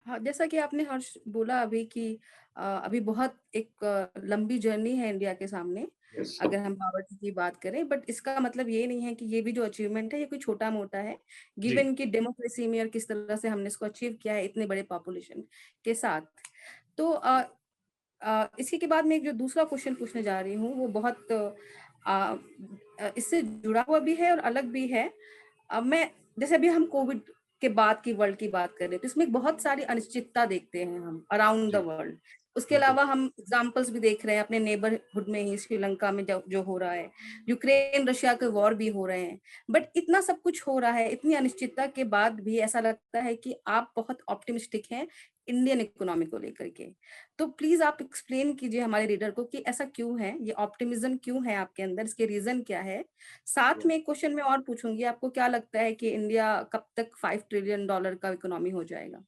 हाँ, जैसा कि आपने हर्ष बोला अभी कि अभी बहुत एक लंबी जर्नी है इंडिया के सामने, यस। अगर हम पॉवर्टी की बात करें, बट इसका मतलब ये नहीं है कि ये भी जो अचीवमेंट है ये कोई छोटा-मोटा है, जी। गिवन कि डेमोक्रेसी में और किस तरह से हमने इसको अचीव किया है इतने बड़े पॉपुलेशन के साथ। तो इसी के बाद मैं एक जो दूसरा क्वेश्चन पूछने जा रही हूँ वो बहुत इससे जुड़ा हुआ भी है और अलग भी है। मैं जैसे अभी हम कोविड के बाद की वर्ल्ड की बात कर रहे हैं, तो इसमें बहुत सारी अनिश्चितता देखते हैं हम अराउंड द जी। वर्ल्ड। उसके बिल्कुल। अलावा हम एग्जाम्पल्स भी देख रहे हैं अपने नेबरहुड में ही, श्रीलंका में जो जो हो रहा है, यूक्रेन रशिया के वॉर भी हो रहे हैं। बट इतना सब कुछ हो रहा है, इतनी अनिश्चितता के बाद भी ऐसा लगता है कि आप बहुत ऑप्टिमिस्टिक हैं इंडियन इकोनॉमी को लेकर के। तो प्लीज आप एक्सप्लेन कीजिए हमारे रीडर को कि ऐसा क्यों है, ये ऑप्टिमिज्म क्यों है आपके अंदर, इसके रीजन क्या है। साथ में एक क्वेश्चन मैं और पूछूंगी, आपको क्या लगता है कि इंडिया कब तक $5 ट्रिलियन का इकोनॉमी हो जाएगा?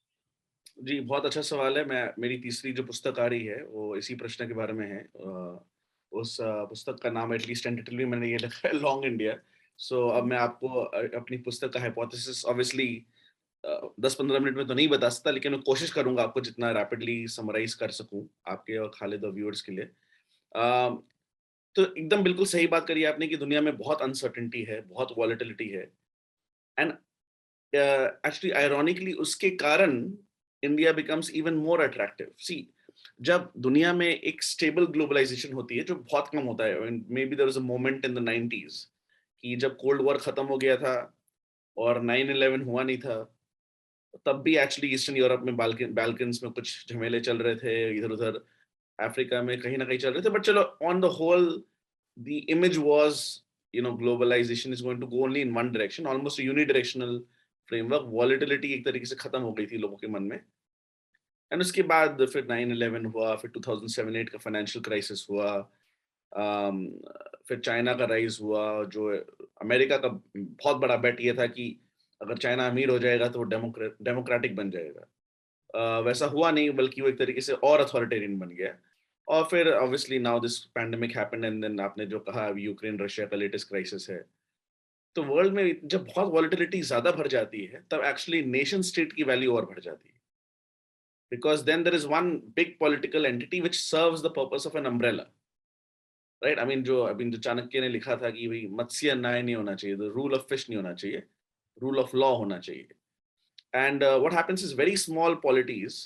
जी, बहुत अच्छा सवाल है। मेरी तीसरी जो पुस्तक आ रही है, वो इसी प्रश्न के बारे में है। उस पुस्तक का नाम एटलीस्ट टेंटेटिवली मैंने ये लिखा है, लॉन्ग इंडिया। सो अब मैं आपको अपनी पुस्तक का हाइपोथेसिस ऑब्वियसली 10-15 मिनट में तो नहीं बता सकता, लेकिन मैं कोशिश करूँगा आपको जितना रैपिडली समराइज़ कर सकूँ, आपके और खालिद और व्यूअर्स के लिए। अ, तो एकदम बिल्कुल सही बात करी आपने कि दुनिया में बहुत अनसर्टेनिटी है, बहुत वॉलेटिलिटी है एंड एक्चुअली आयरॉनिकली उसके कारण India becomes even more attractive. See, जब दुनिया में एक स्टेबल ग्लोबलाइजेशन होती है जो बहुत कम होता है, maybe there was a moment in the 90s कि जब कोल्ड वॉर खत्म हो गया था और 9/11 हुआ नहीं था, तब भी एक्चुअली ईस्टर्न यूरोप में बाल्कन्स में कुछ झमेले चल रहे थे, इधर उधर अफ्रीका में कहीं ना कहीं चल रहे थे, बट चलो on the whole the image was, globalization is going to go only in one direction, almost unidirectional framework. Volatility एक तरीके से खत्म हो गई थी लोगों के मन में। एंड उसके बाद फिर 9/11 हुआ, फिर 2007-8 का फाइनेंशियल क्राइसिस हुआ, अम, फिर चाइना का राइज हुआ। जो अमेरिका का बहुत बड़ा बेट ये था कि अगर चाइना अमीर हो जाएगा तो वो डेमोक्रेटिक बन जाएगा। वैसा हुआ नहीं, बल्कि वो एक तरीके से और अथॉरिटेरियन बन गया। और फिर obviously now this pandemic happened and then आपने जो कहा, अभी यूक्रेन रशिया का लेटेस्ट क्राइसिस है। तो वर्ल्ड में जब बहुत वॉलेटिलिटी ज्यादा बढ़ जाती है, तब एक्चुअली नेशन स्टेट की वैल्यू और बढ़ जाती है, because then there is one big political entity which serves the purpose of an umbrella, right? I mean जो चाणक्य ने लिखा था कि भाई मत्स्य न्याय नहीं होना चाहिए, the rule of fish नहीं होना चाहिए, rule of law होना चाहिए। And what happens is very small polities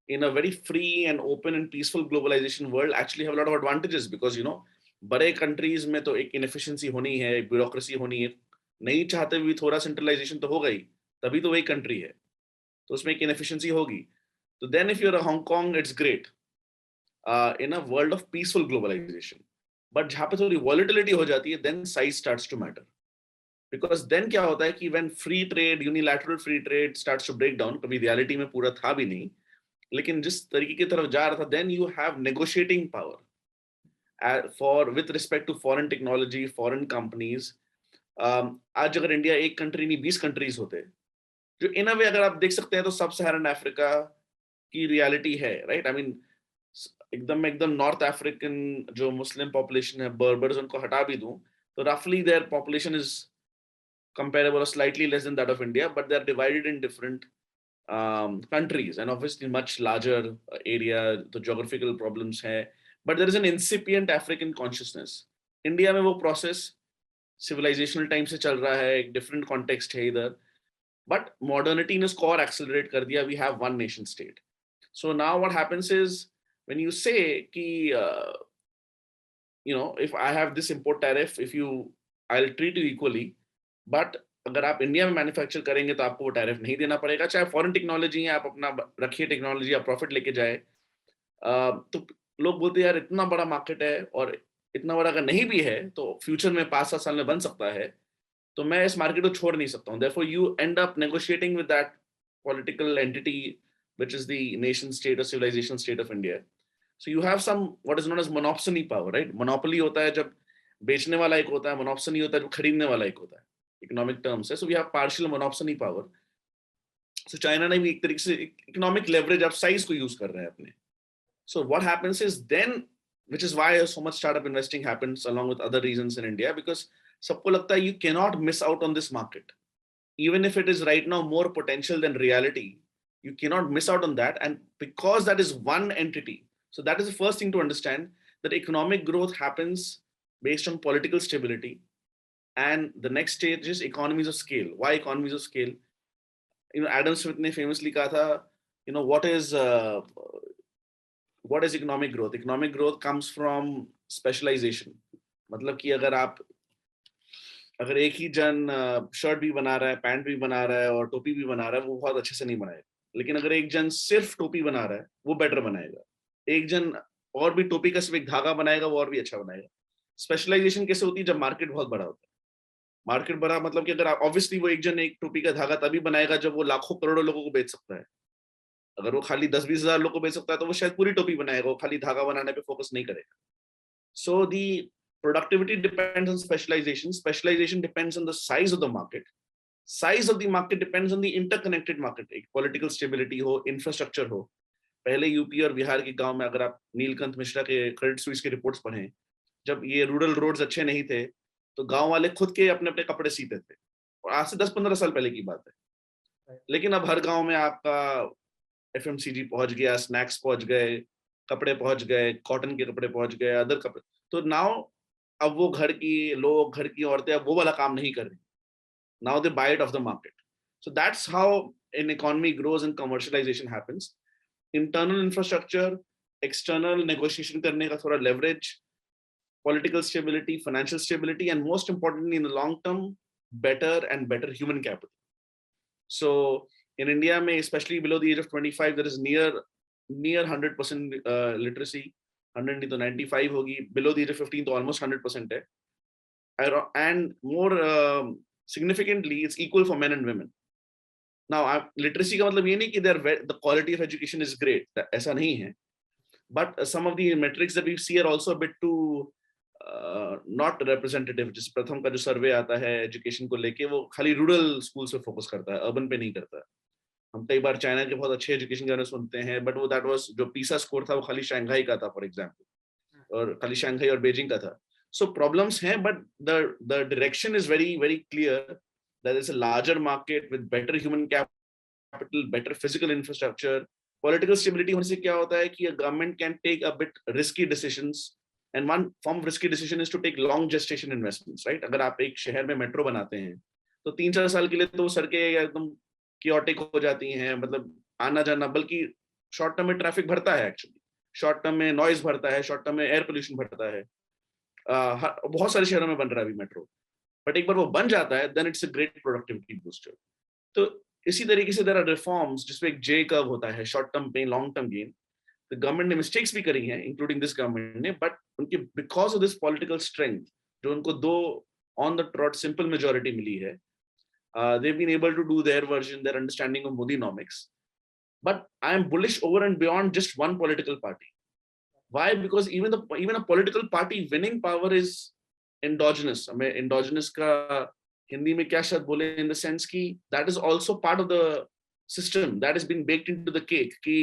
in a very free and open and peaceful globalization world actually have a lot of advantages, because बड़े countries में तो एक inefficiency होनी है, एक ब्यूरोक्रेसी होनी है, नहीं चाहते भी थोड़ा सेंट्रलाइजेशन तो होगा ही, तभी तो वही कंट्री है, तो उसमें एक इनएफिशिएंसी होगी। तो then if your Hong Kong it's great in a world of peaceful globalization, but जहाँ पे थोड़ी volatility हो जाती है, then size starts to matter, because then क्या होता है कि when free trade, unilateral free trade starts to break down, कभी reality में पूरा था भी नहीं, लेकिन जिस तरीके की तरफ जा रहा था, then you have negotiating power for with respect to foreign technology, foreign companies. आज अगर इंडिया एक कंट्री नहीं 20 कंट्रीज होते, जो इन अ वे अगर आप देख सकते हैं तो सब सहारन अफ्रीका की रियलिटी है, राइट? आई मीन एकदम एकदम नॉर्थ अफ्रीकन जो मुस्लिम पॉपुलेशन है, बर्बर्स, उनको हटा भी दूं तो रफली their population is comparable or slightly less than that of India, but they are divided in different countries and obviously much larger area, the geographical problems hai, but there is an incipient African consciousness. India में वो process civilizational time से चल रहा है, एक different context है इधर, but modernity ने इसको और accelerate कर दिया. We have one nation state. So now what happens is when you say कि if I have this import tariff, if you I'll treat you equally, but अगर आप इंडिया में मैन्युफैक्चर करेंगे तो आपको वो टैरिफ नहीं देना पड़ेगा, चाहे फॉरेन टेक्नोलॉजी है, आप अपना रखिए टेक्नोलॉजी, आप प्रॉफिट लेके जाए। तो लोग बोलते हैं यार इतना बड़ा मार्केट है, और इतना बड़ा अगर नहीं भी है तो फ्यूचर में 5-7 साल में बन सकता है, तो मैं इस मार्केट को छोड़ नहीं सकता हूँ। therefore you end up negotiating with that political entity which is the nation state or civilization state of India. So you have some what is known as monopsony power, right? Monopoly होता है जब बेचने वाला एक होता है, monopsony होता है जब खरीदने वाला एक होता है, इकोनॉमिक टर्म्स है। So we have partial monopsony power. So China ने भी एक तरीके से इकोनॉमिक लेवरेज, आप साइज को यूज कर रहे हैं अपने। So what happens is then, which is why so much startup investing happens along with other reasons in India, because सबको लगता है you cannot miss out on this market, even if it is right now more potential than reality. You cannot miss out on that. And because that is one entity, so that is the first thing to understand, that economic growth happens based on political stability. And the next stage is economies of scale. Why economies of scale? Adam Smith ने famously कहा था, what is economic growth? Economic growth comes from specialization. मतलब कि अगर एक ही जन shirt भी बना रहा है, पैंट भी बना रहा है और टोपी भी बना रहा है, वो बहुत अच्छे से नहीं बनाएगा. लेकिन अगर एक जन सिर्फ टोपी बना रहा है, वो बेटर बनाएगा. एक जन और भी टोपी का सिर्फ एक धागा बनाएगा, वो और भी अच्छा बनाएगा. स्पेशलाइजेशन कैसे होती है? जब मार्केट बहुत बड़ा होता है. मार्केट बड़ा मतलब कि अगर ऑब्वियसली वो एक जन एक टोपी का धागा तभी बनाएगा जब वो लाखों करोड़ों लोगों को बेच सकता है. अगर वो खाली 10-20 हजार लोगों को बेच सकता है तो वो शायद पूरी टोपी बनाएगा, वो खाली धागा बनाने पे फोकस नहीं करेगा. सो दी productivity depends on specialization. Specialization depends on the size of the market. Size of the market depends on the interconnected market. एक political stability हो, infrastructure हो. पहले यूपी और बिहार के गांव में अगर आप नीलकंठ मिश्रा के क्रेडिट स्विस के रिपोर्ट्स पढ़ें, जब ये रूरल रोड्स अच्छे नहीं थे तो गांव वाले खुद के अपने अपने कपड़े सीते थे. और आज से 10-15 साल पहले की बात है. लेकिन अब हर गांव में आपका एफएमसीजी पहुंच गया, स्नैक्स पहुंच गए, कपड़े पहुंच गए, कॉटन के कपड़े पहुंच गए, अदर कपड़े. तो नाउ अब वो घर की औरतें अब वो वाला काम नहीं कर रही. Now they buy it off the market. So that's how an economy grows and commercialization happens. Internal infrastructure, external negotiation करने का थोड़ा leverage, political stability, financial stability, and most importantly in the long term, better and better human capital. So in India, especially below the age of 25, there is near 100% literacy. 100 नहीं तो 95 होगी. Below the age of 15 तो almost 100% है. And more significantly, it's equal for men and women. Now, literacy का मतलब ये नहीं कि the quality of education is great. ऐसा नहीं है. But some of the metrics that we see are also a bit too not representative. जिस प्रथम का जो सर्वे आता है एजुकेशन को लेके, वो खाली रूरल स्कूल से फोकस करता है, अर्बन पे नहीं करता है. हम कई बार चाइना के बहुत अच्छे एजुकेशन के बारे में सुनते हैं, बट वो दैट वाज जो पीसा स्कोर था वो खाली शंघाई का था फॉर एग्जांपल, और खाली शंघाई और बीजिंग का था. So problems हैं, but the direction is very very clear. There is a larger market with better human capital, better physical infrastructure. Political stability होने से क्या होता है कि a government can take a bit risky decisions, and one form of risky decision is to take long gestation investments, right? अगर आप एक शहर में मेट्रो बनाते हैं तो 3-4 साल के लिए तो सड़कें एकदम chaotic हो जाती हैं, मतलब आना जाना, बल्कि शॉर्ट टर्म में ट्रैफिक भरता है, एक्चुअली शॉर्ट टर्म में नॉइज भरता है, शॉर्ट टर्म में एयर पोल्यूशन भरता है. बहुत सारे शहरों में बन रहा है अभी मेट्रो, बट एक बार वो बन जाता है then it's a great productivity booster. तो इसी तरीके से देयर आर रिफॉर्म्स जिसमें एक जे कर्व होता है, short term pain, long term gain. The government ने मिस्टेक्स भी करी हैं, इंक्लूडिंग दिस गवर्नमेंट ने, बट उनके because of this political strength, जो उनको 2 on the trot simple majority मिली है, they been able to do their version, their understanding of Modinomics. But I am bullish over and beyond just one political party. Why? Because even a political party winning power is endogenous. हमें endogenous का हिंदी में क्या शब्द बोले, in the sense कि that is also part of the system that has been baked into the cake. कि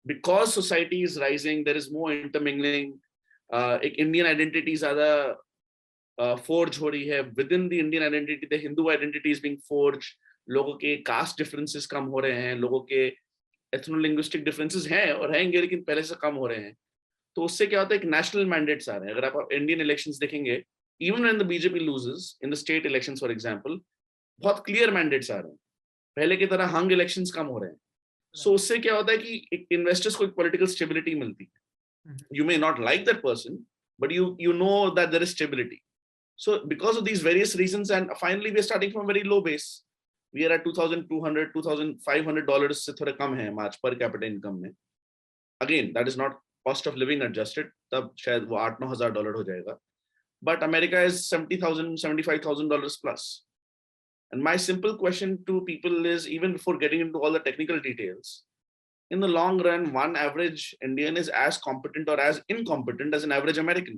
because society is rising, there is more intermingling. एक Indian identity ज़्यादा forge हो रही है. Within the Indian identity, the Hindu identity is being forged. लोगों के caste differences कम हो रहे हैं, लोगों के ethno-linguistic differences हैं और रहेंगे, लेकिन पहले से कम हो रहे हैं. तो उससे क्या होता है, एक नेशनल मैंडेट्स आ रहे हैं. अगर आप इंडियन इलेक्शंस देखेंगे, even when the BJP loses in the state elections for example, बहुत क्लियर मैंडेट्स आ रहे हैं. पहले की तरह हंग इलेक्शंस कम हो रहे हैं. सो उससे क्या होता है कि एक इन्वेस्टर्स को एक पॉलिटिकल स्टेबिलिटी मिलती है. You may not like that person, but you know that there is stability. So because of these various reasons, and finally we are starting from very low base. We are at $2,200-$2,500 से थोड़े कम है आज per capita income में. Again that is not cost of living adjusted, तब शायद वो $8-9,000 हो जाएगा. But America is $70,000-$75,000 plus. And my simple question to people is, even before getting into all the technical details, in the long run, one average Indian is as competent or as incompetent as an average American.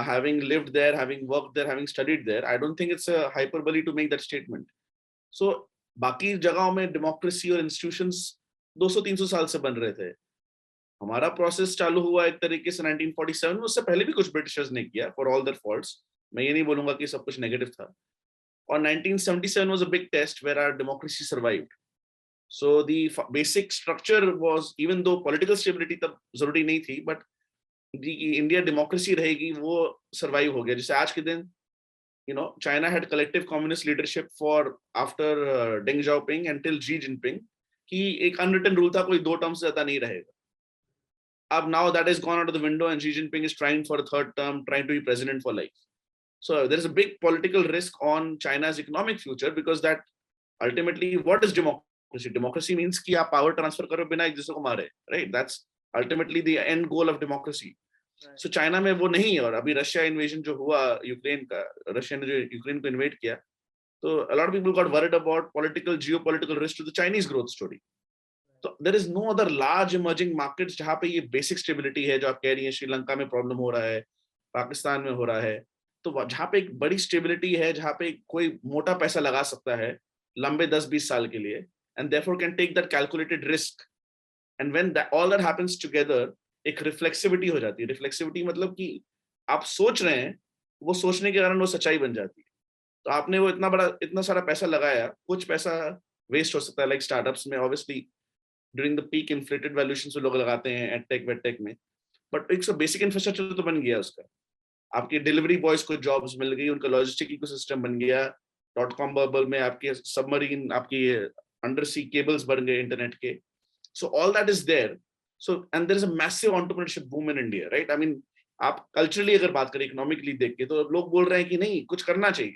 Having lived there, having worked there, having studied there, I don't think it's a hyperbole to make that statement. So, बाकी जगहों में democracy और institutions 200-300 साल से बन रहे थे. हमारा प्रोसेस चालू हुआ एक तरीके से 1947 में. उससे पहले भी कुछ ब्रिटिशर्स ने किया, फॉर ऑल देयर फॉल्ट्स. मैं ये नहीं बोलूंगा कि सब कुछ नेगेटिव था. और 1977 was a big test where our democracy survived. So the basic structure was, even though political stability तब जरूरी नहीं थी, but इंडिया डेमोक्रेसी रहेगी वो सर्वाइव हो गया. जैसे आज के दिन China had collective communist leadership for after Deng Xiaoping until Xi Jinping, कि एक unwritten rule था, कोई 2 terms से ज्यादा नहीं रहेगा. अब now that is gone out of the window and Xi Jinping is trying for a third term, trying to be president for life. So there is a big political risk on China's economic future, because that ultimately, what is democracy? Democracy means कि आप power transfer करो बिना एक दूसरे को मारे, right? That's ultimately the end goal of democracy. So China में वो नहीं है. और अभी रशिया इन्वेजन जो हुआ यूक्रेन का, रशिया ने जो यूक्रेन को इन्वेड किया, तो a lot of people got worried about geopolitical risk to the Chinese growth story. So there is no other large emerging markets जहाँ पे ये basic stability है जो आप कह रही हैं. श्रीलंका में प्रॉब्लम हो रहा है, पाकिस्तान में हो रहा है, तो जहाँ पे एक बड़ी स्टेबिलिटी है, जहाँ पे कोई मोटा पैसा लगा सकता है लंबे 10-20 साल के लिए, and therefore can take that calculated risk. And when all that happens together, एक रिफ्लेक्सिविटी हो जाती है. रिफ्लेक्सिविटी मतलब कि आप सोच रहे हैं, वो सोचने के कारण वो सच्चाई बन जाती है. तो आपने वो इतना सारा पैसा लगाया, कुछ पैसा वेस्ट हो सकता है, लाइक स्टार्टअप्स में obviously during the peak inflated valuation से लोग लगाते हैं एडटेक वेडटेक में, बट एक बेसिक इंफ्रास्ट्रक्चर तो बन गया उसका. आपके डिलीवरी बॉयज को जॉब्स मिल गई, उनका लॉजिस्टिक इकोसिस्टम बन गया. .com बबल में आपके सबमरीन, आपकी अंडर सी केबल्स बन गए इंटरनेट के. So all that is there. So and there is a massive entrepreneurship boom in India, right? I mean, आप culturally अगर बात करें, economically देख के, तो लोग बोल रहे हैं कि नहीं, कुछ करना चाहिए.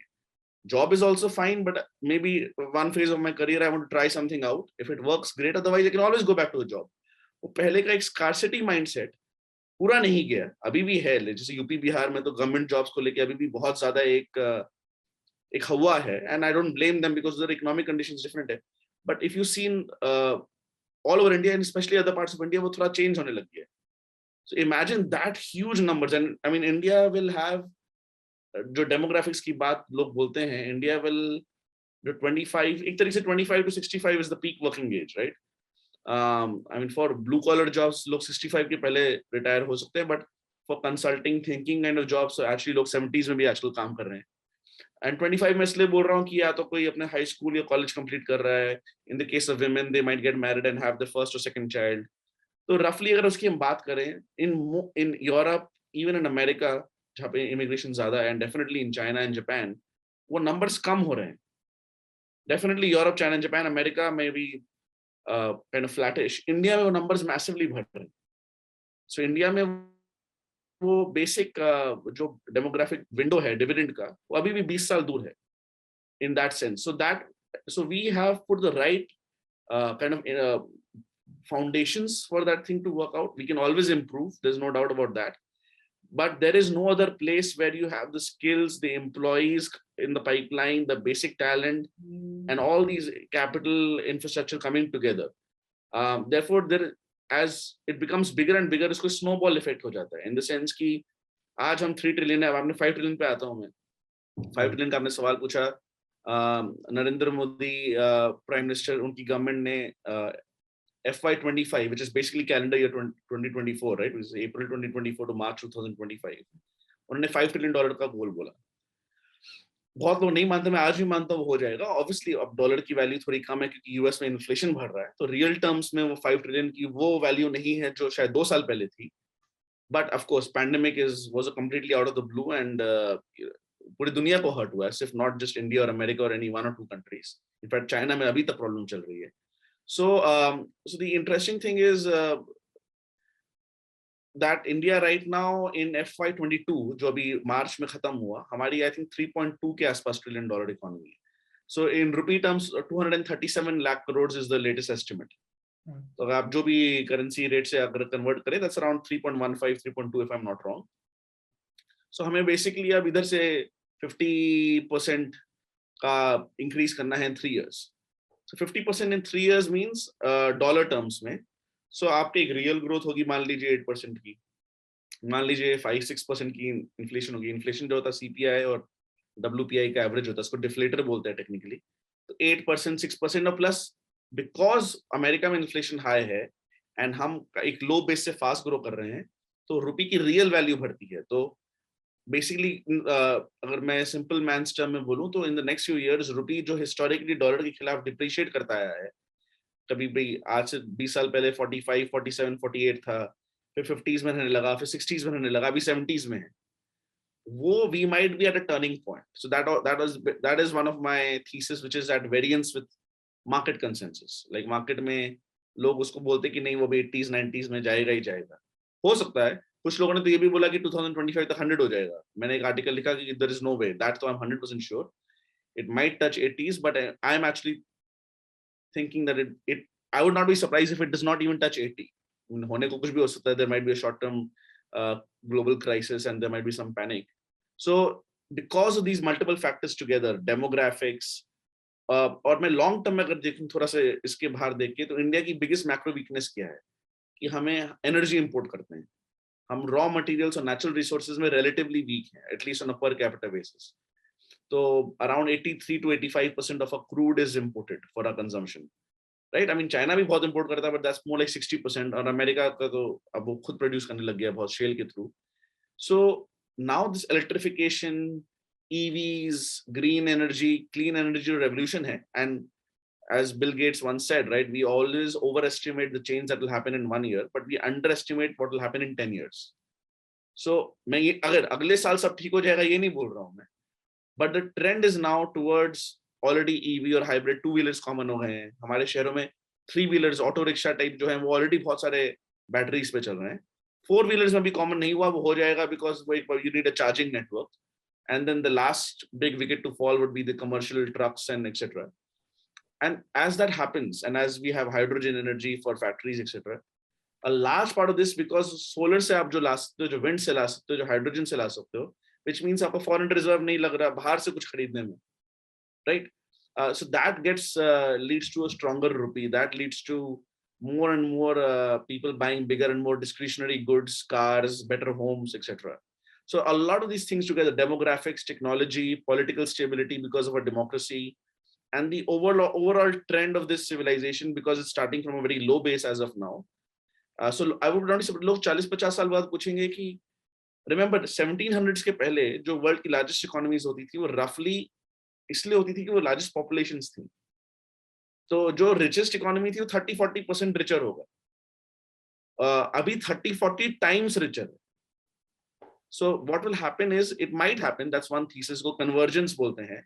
Job is also fine, but maybe one phase of my career I want to try something out. If it works, great. Otherwise, I can always go back to the job. वो पहले का एक scarcity mindset पूरा नहीं गया, अभी भी है. जैसे यूपी बिहार में तो गवर्नमेंट जॉब्स को लेके अभी भी बहुत ज्यादा एक हवा है, and I don't blame them because their economic conditions different है. But if you've seen all over India and especially other parts of India, वो थोड़ा change होने लग गया. So imagine that huge numbers, and I mean India will have जो demographics की बात लोग बोलते हैं, India will जो 25, एक तरीके से 25 to 65 is the peak working age, right? I mean for blue collar jobs लोग 65 के पहले retire हो सकते हैं, but for consulting thinking kind of jobs so actually लोग 70s में भी आजकल काम कर रहे हैं. एंड 25 में इसलिए बोल रहा हूँ कि या तो कोई अपने हाई स्कूल या कॉलेज कंप्लीट कर रहा है. In the case of women they might get married and have the first और सेकंड चाइल्ड. तो रफली अगर उसकी हम बात करें, in Europe, even in America जहाँ पे इमिग्रेशन ज्यादा है, and definitely in China and Japan, वो नंबर्स कम हो रहे हैं. Definitely Europe, China, Japan, America में भी काइंड ऑफ फ्लैटिश. इंडिया में वो नंबर्स मैसिवली बढ़ रहे हैं. सो इंडिया में वो बेसिक जो डेमोग्राफिक विंडो है डिविडेंड का, वो अभी भी 20 साल दूर है in that sense. So we have put the right kind of foundations for that thing to work out. We can always improve, there's no doubt about that, but there is no other place where you have the skills, the employees in the pipeline, the basic talent, and all these capital infrastructure coming together. Therefore there, as it becomes bigger and bigger, इसको snowball effect हो जाता है, in the sense कि आज हम 3 trillion है, अब आपने 5 ट्रिलियन पे आता हूँ मैं. 5 ट्रिलियन का आपने सवाल पूछा. नरेंद्र मोदी प्राइम मिनिस्टर, उनकी गवर्नमेंट ने FY25, which is basically calendar year 2024, right, which is April 2024 to March 2025, उन्होंने $5 ट्रिलियन का गोल बोला. बहुत लोग नहीं मानते, मैं आज भी मानता हूँ वो हो जाएगा. ऑब्वियसली अब डॉलर की वैल्यू थोड़ी कम है क्योंकि यूएस में इन्फ्लेशन बढ़ रहा है, तो रियल टर्म्स में वो 5 ट्रिलियन की वो वैल्यू नहीं है जो शायद 2 साल पहले थी. But of course pandemic was completely out of the blue and पूरी दुनिया को हर्ट हुआ है, सिर्फ नॉट जस्ट इंडिया और अमेरिका और any 1 or 2 countries. In fact China में अभी तक प्रॉब्लम चल रही है. So the interesting thing is that India right now in FY22 जो अभी मार्च में खत्म हुआ, हमारी I think 3.2 के आसपास trillion dollar economy. So in rupee terms 237 lakh crores is the latest estimate. तो अगर आप जो भी करेंसी रेट से अगर कन्वर्ट करें, that's around 3.15 3.2 if I'm not wrong. So हमें बेसिकली अब इधर से 50% का इंक्रीज करना है in 3 years. So 50% in 3 years means dollar terms में. सो आपकी एक रियल ग्रोथ होगी, मान लीजिए 8% की, मान लीजिए 5-6% की इन्फ्लेशन होगी. इन्फ्लेशन जो होता है CPI और WPI का एवरेज होता है, उसको डिफ्लेटर बोलते हैं टेक्निकली. तो 8% 6% और प्लस बिकॉज अमेरिका में इन्फ्लेशन हाई है एंड हम एक लो बेस से फास्ट ग्रो कर रहे हैं, तो रुपये की रियल वैल्यू बढ़ती है. तो बेसिकली अगर मैं सिंपल मैथ्स टर्म में बोलूं तो in the next few years रुपये जो हिस्टोरिकली डॉलर के खिलाफ डिप्रिशिएट करता आया है, कभी भी आज से 20 साल पहले 45, 47, 48 था, फिर 50s में रहने लगा, फिर 60s में रहने लगा, अभी 70s में है, वो we might be at a turning point. So that is one of my thesis, which is at variance with market consensus. Like market में लोग उसको बोलते कि नहीं वो भी 80s 90s में जाएगा ही जाएगा, हो सकता है। कुछ लोगों ने तो ये भी बोला कि 2025 तक 100 हो जाएगा। मैंने एक आर्टिकल लिखा कि there is no way, that तो I'm 100% sure it might touch 80s, but I'm actually thinking that it I would not be surprised if it does not even touch 80. होने को कुछ भी हो सकता है, there might be a short term global crisis and there might be some panic. So because of these multiple factors together, demographics, और मैं long term में अगर देखूं थोड़ा सा इसके बाहर देख के, तो इंडिया की बिगेस्ट मैक्रो वीकनेस क्या है कि हमें एनर्जी इंपोर्ट करते हैं। हम रॉ मटेरियल्स और नेचुरल रिसोर्सेज में रिलेटिवली वीक हैं, at least on a per capita basis. तो around 83 to 85% of a crude is imported for a consumption, right. I mean China भी बहुत इंपोर्ट करता है, बट दैट्स मोर लाइक 60%, और America का तो अब वो खुद प्रोड्यूस करने लग गया बहुत शेल के through. So now this electrification, EVs, green energy, clean energy revolution hai. And as Bill Gates once said, right, we always overestimate the change that will happen in 1 year, but we underestimate what will happen in 10 years. So मैं ये अगर अगले साल सब ठीक हो जाएगा ये नहीं बोल रहा हूँ मैं, but the trend is now towards already EV और hybrid two wheelers common हो गए हैं हमारे शहरों में। 3 wheelers ऑटो रिक्शा टाइप जो है वो ऑलरेडी बहुत सारे बैटरीज पे चल रहे हैं। 4 wheelers में भी कॉमन नहीं हुआ, वो हो जाएगा because you need a charging network. And then the last big wicket to fall would be the commercial trucks and etc. And as that happens, and as we have hydrogen energy for factories etc, a large part of this, because solar से आप जो ला सकते हो, जो wind से ला सकते हो, जो hydrogen से ला सकते हो, which means आपको foreign reserve नहीं लग रहा बाहर से कुछ खरीदने में, right? So that gets leads to a stronger rupee. That leads to more and more people buying bigger and more discretionary goods, cars, better homes, etc. So a lot of these things together, demographics, technology, political stability because of our democracy, and the overall trend of this civilization, because it's starting from a very low base as of now. So I would not say लोग 40-50 साल बाद पूछेंगे कि remember 1700s के पहले जो world की largest economies होती थी वो रफली इसलिए होती थी कि वो लार्जेस्ट पॉपुलेशंस थी। तो जो रिचेस्ट इकोनॉमी थी वो 30-40% रिचर होगा, अभी 30-40 टाइम्स रिचर है। So what will happen is, it might happen, that's one thesis को कन्वर्जेंस बोलते हैं।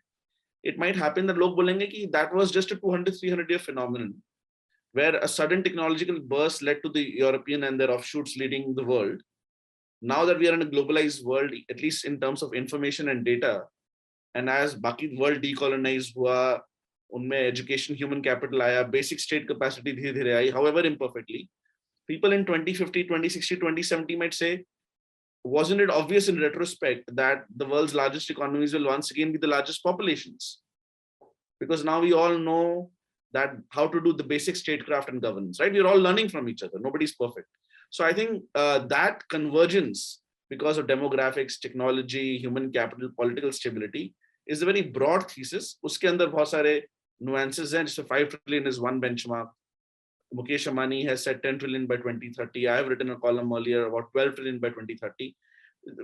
इट माइट हैपन दैट लोग बोलेंगे कि that was just a 200-300 year phenomenon where a sudden technological burst led to the European and their offshoots leading the world. Now that we are in a globalized world, at least in terms of information and data, and as बाकी world decolonise हुआ, उनमें education, human capital आया, basic state capacity धीरे धीरे आई, however imperfectly, people in 2050, 2060, 2070 might say, wasn't it obvious in retrospect that the world's largest economies will once again be the largest populations? Because now we all know that how to do the basic statecraft and governance, right? We're all learning from each other. Nobody's perfect. So I think that convergence, because of demographics, technology, human capital, political stability, is a very broad thesis. Uske andar bahut sare nuances hain. So 5 trillion is one benchmark. Mukesh Ambani has said 10 trillion by 2030. I have written a column earlier about 12 trillion by 2030.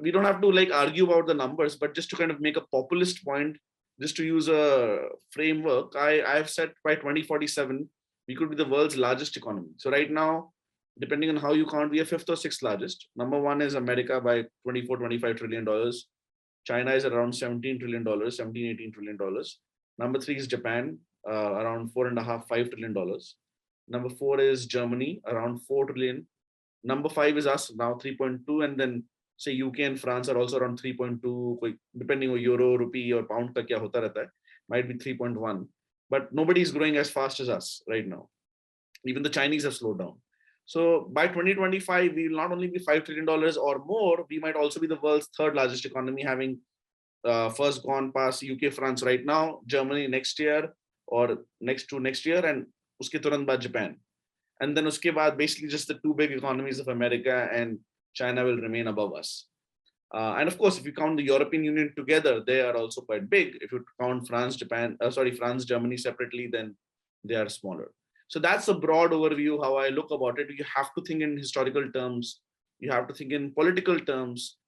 We don't have to like argue about the numbers, but just to kind of make a populist point, just to use a framework, I've said by 2047, we could be the world's largest economy. So right now, depending on how you count, we are 5th or 6th largest. Number 1 is America by 24-25 trillion dollars. China is around 17 trillion dollars, 17-18 trillion dollars. Number 3 is Japan, around 4.5-5 trillion dollars. Number 4 is Germany, around 4 trillion. Number 5 is us, now 3.2, and then say UK and France are also around 3.2, depending on euro, rupee or pound ka kya hota rehta hai, might be 3.1. But nobody is growing as fast as us right now. Even the Chinese have slowed down. So by 2025, we will not only be $5 trillion or more, we might also be the world's 3rd largest economy, having first gone past UK, France right now, Germany next year or next year, and uske turant baad Japan. And then uske baad basically just the 2 big economies of America and China will remain above us. And of course, if you count the European Union together, they are also quite big. If you count France, France, Germany separately, then they are smaller. So that's a broad overview how I look about it. You have to think in historical terms. You have to think in political terms,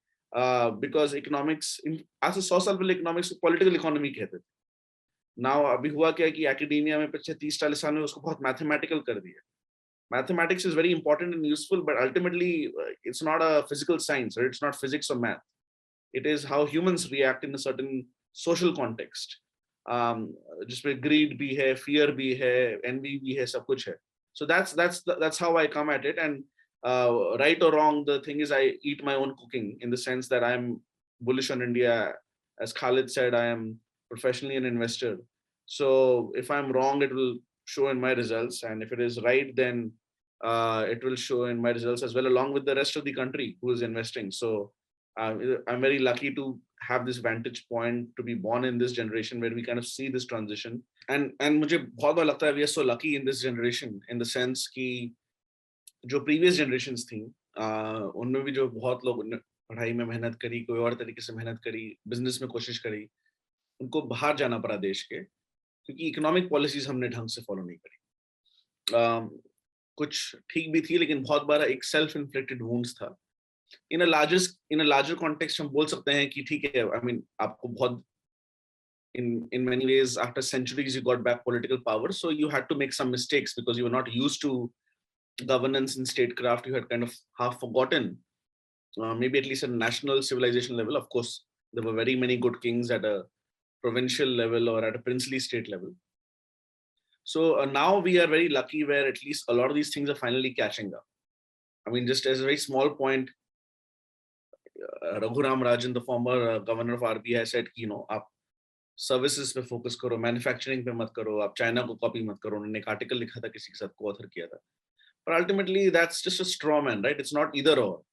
because economics, as a social economics, political economy कहते थे. Now अभी हुआ क्या कि academia में पिछले 30-40 साल में उसको बहुत मैथमेटिकल कर दिया. Mathematics is very important and useful, but ultimately it's not a physical science, or it's not physics or math. It is how humans react in a certain social context. जिसमें greed भी है, fear भी है, envy भी है, सब कुछ है. So that's how I come at it. And right or wrong, the thing is I eat my own cooking in the sense that I'm bullish on India. As Khalid said, I am professionally an investor. So if I'm wrong, it will show in my results, and if it is right, then it will show in my results as well, along with the rest of the country who is investing. So I'm very lucky to have this vantage point, to be born in this generation where we kind of see this transition. And मुझे बहुत बार लगता है we are so lucky in this generation in the sense कि जो previous generations थी उनमें भी जो बहुत लोग पढ़ाई में मेहनत करी, कोई और तरीके से मेहनत करी, बिजनेस में कोशिश करी, उनको बाहर जाना पड़ा देश के, क्योंकि इकोनॉमिक पॉलिसीज हमने ढंग से फॉलो नहीं करी. कुछ ठीक भी थी, लेकिन बहुत बार एक सेल्फ इन्फ्लिक्टेड वुंड्स था. इन अ लार्जर कॉन्टेक्स्ट हम बोल सकते हैं कि ठीक है, आई मीन आपको बहुत in many ways after centuries you got back political power, so you had to make some mistakes because you were not used to governance and statecraft. You had kind of half forgotten, maybe at least at a national civilization level. Of course, there were very many good kings at a provincial level or at a princely state level. So now we are very lucky where at least a lot of these things are finally catching up. I mean, just as a very small point, Raghuram Rajan, the former governor of RBI, said, आप services पे focus करो, manufacturing पे मत करो, आप China को copy मत करो. उन्होंने एक आर्टिकल लिखा था, किसी के साथ को ऑथर किया था. पर ultimately that's just a straw man, right? It's not either और.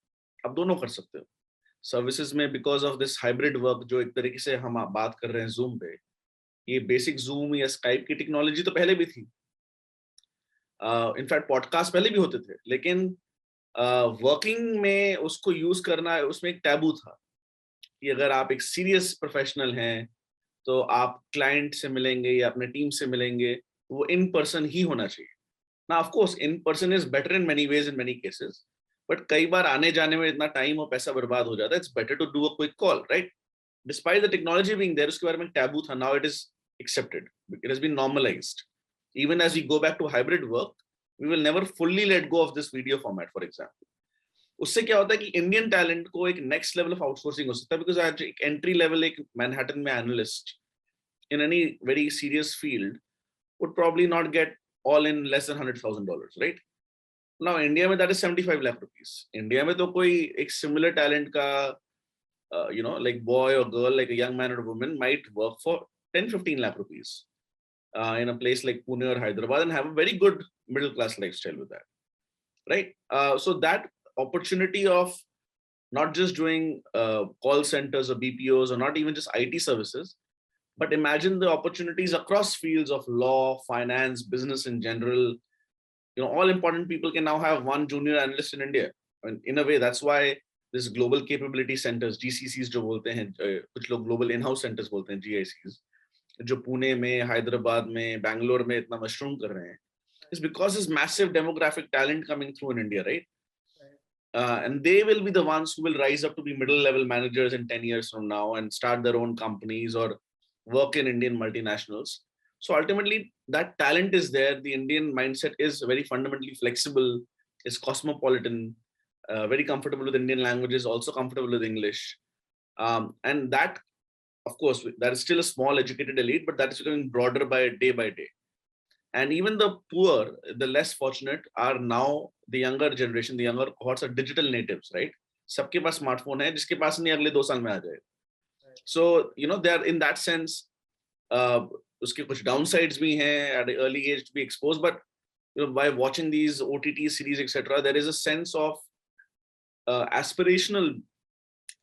आप दोनों कर सकते हो. सर्विसेज में because of this hybrid work, जो एक तरीके से हम बात कर रहे हैं जूम पे, ये बेसिक जूम या स्काइप की टेक्नोलॉजी तो पहले भी थी. इनफैक्ट पॉडकास्ट पहले भी होते थे, लेकिन वर्किंग में उसको यूज करना, उसमें एक टैबू था कि अगर आप एक सीरियस प्रोफेशनल हैं तो आप क्लाइंट से मिलेंगे या अपने टीम से मिलेंगे, वो इन पर्सन ही होना चाहिए ना. Of course in person is better in many ways in many cases, but कई बार आने जाने में इतना टाइम और पैसा बर्बाद हो जाता है. It's better to do a quick call, right? Despite the technology being there, उसके बारे में टैबू था. Now it is accepted, it has been normalised. Even as we go back to hybrid work, we will never fully let go of this video format, for example. उससे क्या होता है कि Indian talent को एक next level of outsourcing हो सकता है, बिकॉज आज एक एंट्री लेवल एक मैनहट्टन में analyst in any very serious field would probably not get all in less than $100,000, right? Now India में that is 75 lakh rupees. India में तो कोई एक similar talent का like boy or girl, like a young man or woman might work for 10-15 lakh rupees in a place like Pune or Hyderabad and have a very good middle class lifestyle with that, right? So that opportunity of not just doing call centers or BPOs or not even just IT services, but imagine the opportunities across fields of law, finance, business in general. All important people can now have one junior analyst in India. And in a way, that's why this global capability centers, GCCs जो बोलते हैं, कुछ लोग global in-house centers बोलते हैं, GICs, जो पुणे में, हैदराबाद में, बैंगलोर में इतना मशरूम कर रहे हैं, is because this massive demographic talent coming through in India, right? And they will be the ones who will rise up to be middle level managers in 10 years from now and start their own companies or work in Indian multinationals. So ultimately, that talent is there. The Indian mindset is very fundamentally flexible, is cosmopolitan, very comfortable with Indian languages, also comfortable with English. And that, of course, that is still a small educated elite, but that is becoming broader by day. And even the poor, the less fortunate, are now the younger generation, the younger cohorts are digital natives, right? सबके पास smartphone है, जिसके पास नहीं अगले 2 साल में आ जाएगा. So, they are in that sense, उसके कुछ downsides भी हैं, at an early age to be exposed, but by watching these OTT series, etc., there is a sense of aspirational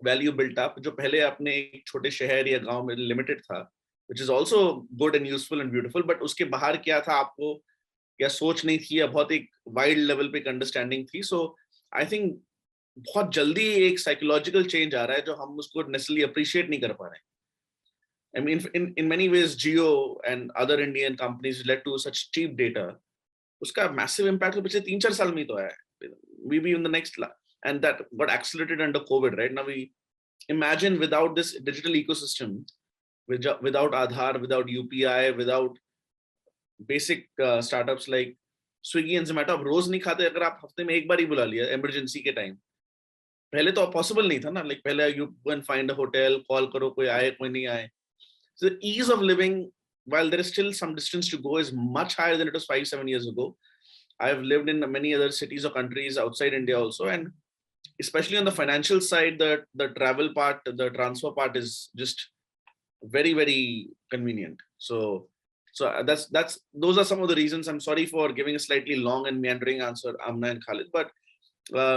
value built up, जो पहले अपने एक छोटे शहर या गांव में limited था, which is also good and useful and beautiful, but उसके बाहर क्या था, आपको क्या सोच नहीं थी, या बहुत एक वाइड लेवल पे अंडरस्टैंडिंग थी. सो आई थिंक बहुत जल्दी एक साइकोलॉजिकल चेंज आ रहा है जो हम उसको नेसेसरली अप्रिशिएट नहीं कर पा रहे हैं. I mean, in many ways, Jio and other Indian companies led to such cheap data. उसका massive impact तो पिछले 3-4 साल में ही तो आया है. Maybe in the next, and that got accelerated under COVID, right? Now we imagine without this digital ecosystem, without Aadhaar, without UPI, without basic startups like Swiggy and Zomato, आप रोज नहीं खाते, अगर आप हफ्ते में एक बार ही बुला लिया इमरजेंसी के टाइम, पहले तो पॉसिबल नहीं था ना, लाइक पहले you go and find a hotel, call करो, कोई आए कोई नहीं आए. So the ease of living, while there is still some distance to go, is much higher than it was 5-7 years ago. I've lived in many other cities or countries outside India also, and especially on the financial side, the travel part, the transfer part is just very, very convenient. So that's those are some of the reasons. I'm sorry for giving a slightly long and meandering answer, Amna and Khalid, but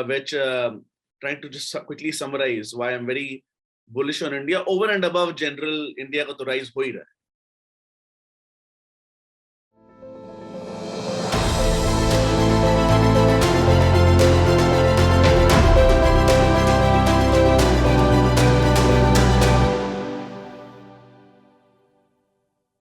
which trying to just quickly summarize why I'm very bullish on India over and above general India का तो rise हो ही रहा है.